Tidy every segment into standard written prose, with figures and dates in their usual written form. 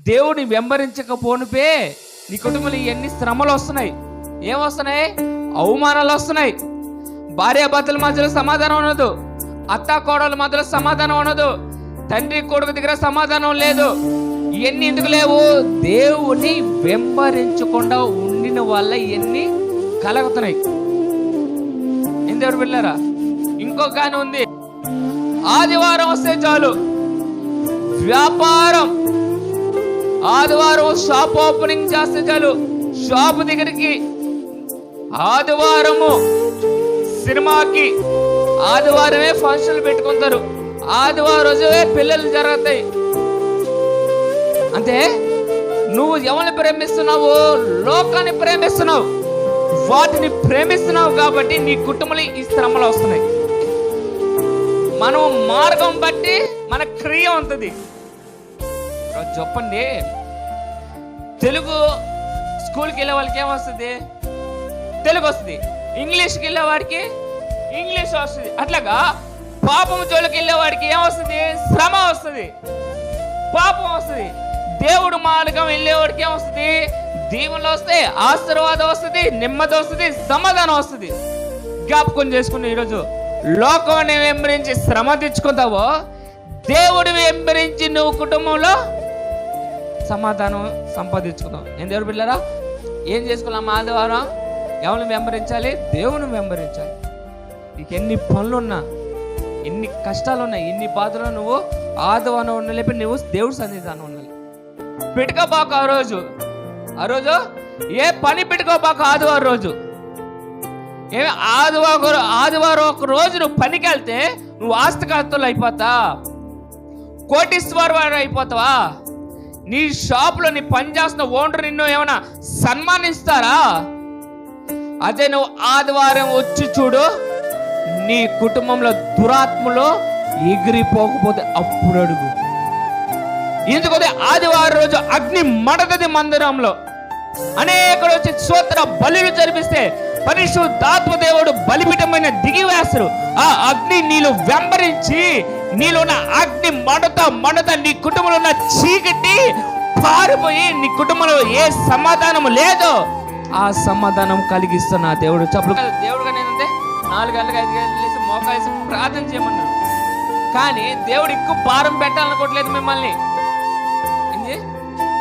దేవుడిని వెంబరించకపోనుపే నీ కుటుంబంలో ఎన్ని శ్రమలు వస్తున్నాయి. ఏమొస్తున్నాయి? అవమానాలు వస్తున్నాయి. భార్యాభర్తల మధ్యలో సమాధానం ఉండదు, అత్త కోడల మధ్యలో సమాధానం ఉండదు, తండ్రి కొడుకు దగ్గర సమాధానం లేదు. ఇవన్నీ ఎందుకు లేవు? దేవుని వెంబరించకుండా ఉండిన వల్ల ఇవన్నీ కలుగుతున్నాయి. ఎందుకు వెళ్ళారా? ఇంకో గాని ఉంది. ఆదివారం వస్తే చాలు వ్యాపారం, ఆదివారం షాప్ ఓపెనింగ్ చేస్తే చాలు షాప్ దగ్గరికి, ఆదివారము సినిమాకి, ఆదివారమే ఫంక్షన్లు పెట్టుకుంటారు, ఆదివారం రోజే పిల్లలు జరుగుతాయి. అంటే నువ్వు ఎవరిని ప్రేమిస్తున్నావు? లోకాన్ని ప్రేమిస్తున్నావు, వాటిని ప్రేమిస్తున్నావు కాబట్టి నీ కుటుంబంలో ఈ శ్రమలు వస్తున్నాయి. మనం మార్గం బట్టి మన క్రియ ఉంటుంది. చెప్పండి, తెలుగు స్కూల్కి వెళ్ళే వాళ్ళకి ఏమొస్తుంది? తెలుగు వస్తుంది. ఇంగ్లీష్కి వెళ్ళే వాడికి ఇంగ్లీష్ వస్తుంది. అట్లాగా పాపం జోలికి వెళ్ళే వాడికి ఏమొస్తుంది? శ్రమ వస్తుంది, పాపం వస్తుంది. దేవుడు మార్గం వెళ్ళేవాడికి ఏమొస్తుంది? దీవెనలు వస్తాయి, ఆశీర్వాదం వస్తుంది, నెమ్మది వస్తుంది, సమాధానం వస్తుంది. జ్ఞాపకం చేసుకుని ఈరోజు లోకాన్ని వెంబరించి శ్రమ తెచ్చుకుంటావో, దేవుడు వెంబరించి నువ్వు కుటుంబంలో సమాధానం సంపాదించుకుందాం. ఏం దేవుడు పిల్లరా, ఏం చేసుకోవాలి? ఆదివారం ఎవరిని వెంబరించాలి? దేవుని వెంబరించాలి. నీకు ఎన్ని పనులున్నా, ఎన్ని కష్టాలున్నా, ఎన్ని బాధలు, నువ్వు ఆదివారం ఉండలేపి నువ్వు దేవుడి సన్నిధానం ఉండాలి. పెట్టుకోబాకు ఆ రోజు ఏ పని పెట్టుకోబాకు. ఆదివారం రోజు ఏమి ఆదివారం ఒక రోజు నువ్వు పనికి వెళ్తే నువ్వు ఆస్తికర్తలు అయిపోతా, కోటీశ్వరు అయిపోతావా? నీ షాప్లో నీ పని చేస్తున్న ఓనర్ నిన్ను ఏమైనా సన్మానిస్తారా? అదే నువ్వు ఆదివారం వచ్చి చూడు, నీ కుటుంబంలో దురాత్మలో ఎగిరిపోకపోతే అప్పుడు అడుగు. ఎందుకంటే ఆదివారం రోజు అగ్ని మండుతుంది మందిరంలో. అనేకుడు వచ్చి స్తోత్ర బలులు జరిపిస్తే పరిశుద్ధాత్మ దేవుడు బలిపీఠమైన దిగివేస్తారు. ఆ అగ్ని నీలో వెంబరించి, నీలో ఉన్న అగ్ని మండుతా నీ కుటుంబంలో ఉన్న చీకటి పారిపోయి, నీ కుటుంబంలో ఏ సమాధానం లేదో ఆ సమాధానం కలిగిస్తున్న దేవుడు. చెప్పలు దేవుడు కానీ ఏంటంటే 4 గంటలకు 5 గంటలు లేసి మోకాలేసి ప్రార్థన చేయమన్నాడు. కానీ దేవుడు ఎక్కువ భారం పెట్టాలనుకోవట్లేదు మిమ్మల్ని. ఏంటి?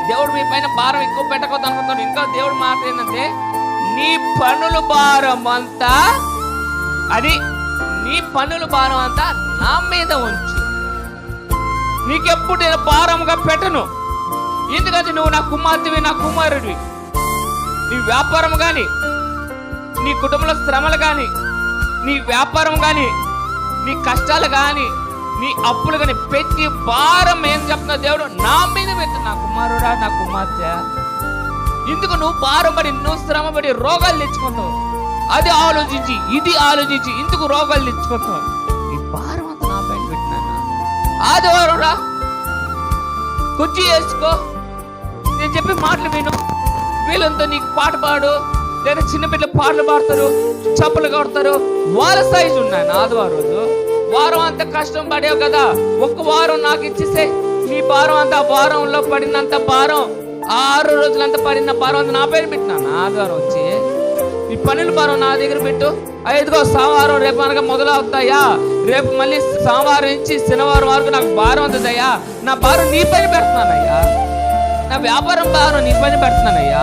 దేవుడు మీ పైన భారం ఎక్కువ పెట్టకూడదు అనుకుంటాడు. ఇంకా దేవుడు మాట ఏంటంటే, నీ పనుల భారం అంతా నా మీద ఉంచు, నీకెప్పుడు నేను భారంగా పెట్టను. ఎందుకంటే నువ్వు నా కుమార్తెవి, నా కుమారుడివి. నీ వ్యాపారం కానీ, నీ కుటుంబంలో శ్రమలు కానీ, నీ వ్యాపారం కానీ, నీ కష్టాలు కానీ, నీ అప్పులు కానీ, ప్రతి భారం ఏం చెప్తున్నా దేవుడు నా మీద పెట్టు. నా కుమారుడా, నా కుమార్తె, ఎందుకు నువ్వు భారం పడి, నువ్వు శ్రమ పడి రోగాలు తెచ్చుకుంటావు? అది ఆలోచించి, ఇది ఆలోచించి ఎందుకు రోగాలు తెచ్చుకుంటావు? ఈ భారం అంతా నా పైన పెట్టినా. ఆదివారం రా, కుర్చీ వేసుకో, నేను చెప్పి మాటలు విను, వీళ్ళంతా నీకు పాట పాడు, లేదా చిన్నపిల్లలు పాటలు పాడతారు, చప్పలు కొడతారు. వాళ్ళ సైజు ఉన్నాను. ఆదివారం రోజు వారం అంతా కష్టం పడేవు కదా, ఒక్క వారం నాకు ఇచ్చేస్తే నీ భారం అంతా, వారంలో పడినంత భారం, 6 రోజులంతా పడిన భారం అంతా నా పైన పెట్టినాను. ఆదివారం వచ్చి ఈ పనుల భారం నా దగ్గర పెట్టు. 5గో సోమవారం రేపు అనగా మొదలవుతాయా, రేపు మళ్ళీ సోమవారం నుంచి శనివారం వరకు నాకు భారం అవుతుందయ్యా. నా భారం నీ పైన పెడుతున్నానయ్యా, నా వ్యాపారం భారం నీ పైన పెడుతున్నానయ్యా,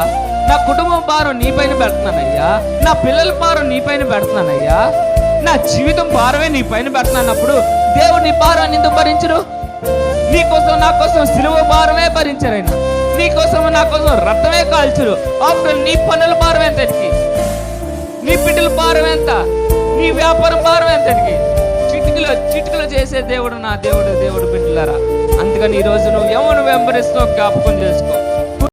నా కుటుంబం భారం నీ పైన పెడుతున్నానయ్యా, నా పిల్లల భారం నీ పైన పెడుతున్నానయ్యా, నా జీవితం భారమే నీ పైన పెడుతున్నప్పుడు దేవుడు నీ భారాన్ని ఎందుకు భరించరు? నీకోసం నా కోసం సిలువ భారమే భరించరైనా, నీకోసం నా కోసం రక్తమే కాల్చరు. అప్పుడు నీ పనుల భారం ఎంతటికి, నీ బిడ్డల భారం ఎంత, నీ వ్యాపారం భారం ఎంతటికి? చిటికలో చేసే దేవుడు నా దేవుడు బిడ్డలారా. అందుకని ఈరోజు నువ్వు ఎవరు వెంబడిస్తావు జ్ఞాపకం చేసుకో.